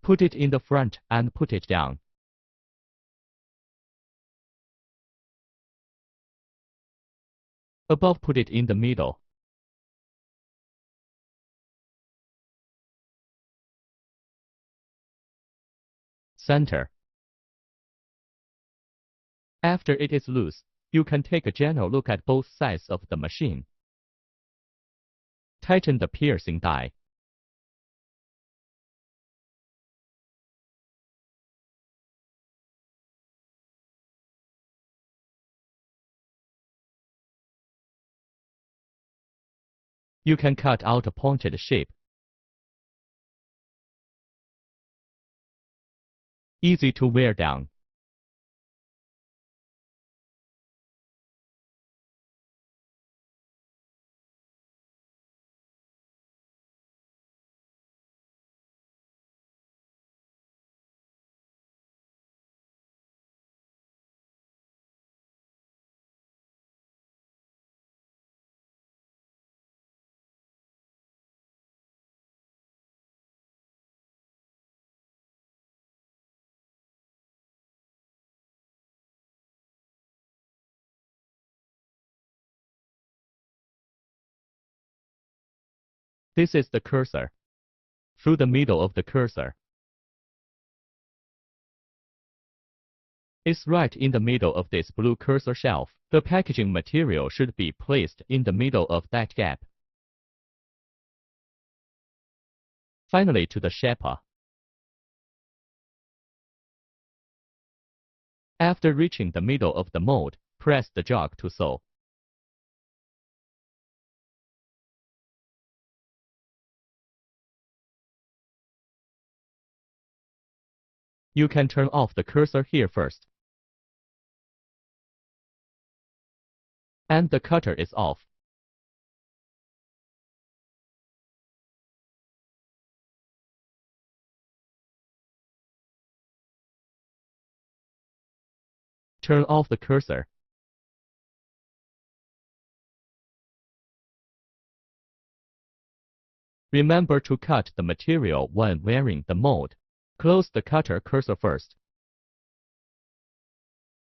Put it in the front and put it down. Above, put it in the middle. Center. After it is loose, you can take a general look at both sides of the machine. Tighten the piercing die. You can cut out a pointed shape. Easy to wear down. This is the cursor. Through the middle of the cursor. It's right in the middle of this blue cursor shelf. The packaging material should be placed in the middle of that gap. Finally, to the shaper. After reaching the middle of the mold, press the jog to sew. You can turn off the cursor here first. And the cutter is off. Turn off the cursor. Remember to cut the material when wearing the mold. Close the cutter cursor first.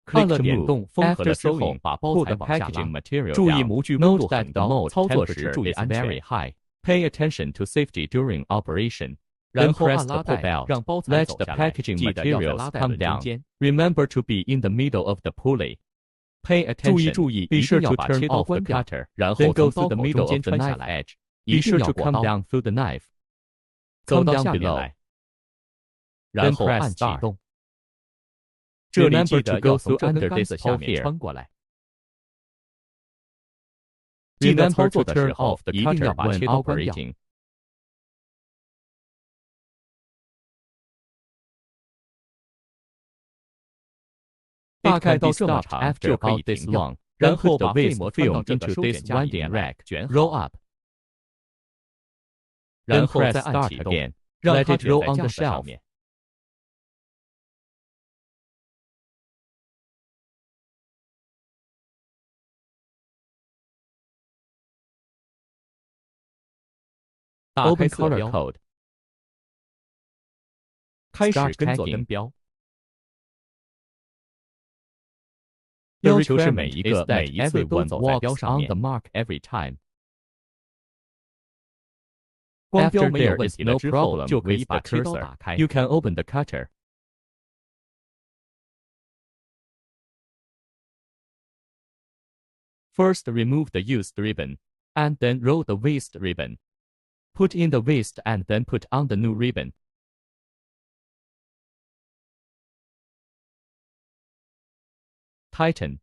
Click to move. After sewing, pull the packaging material down. Note that the mold temperature is very high. Pay attention to safety during operation. Then press the pull belt. Let the packaging materials come down. Remember to be in the middle of the pulley. Pay attention. Be sure to turn off the cutter. Then go through the middle of the knife edge. Be sure to come down through the knife. Come down below. Then press start. Remember to go through under this hole here. Remember to turn off the cutter when operating. It can be stopped after about this long. Then put the waste film into this winding rack. Roll up. Then press start again. Let it roll on the shelf. Open color code. 开始跟做跟标。要求是每一次都走在标上面。On the mark every time. 光标没有问题了之后，就可以把切刀打开。You can open the cutter. First, remove the used ribbon, and then roll the waste ribbon. Put in the waste and then put on the new ribbon. Tighten.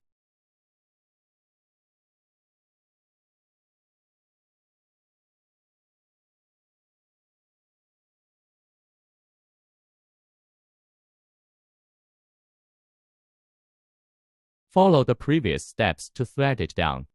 Follow the previous steps to thread it down.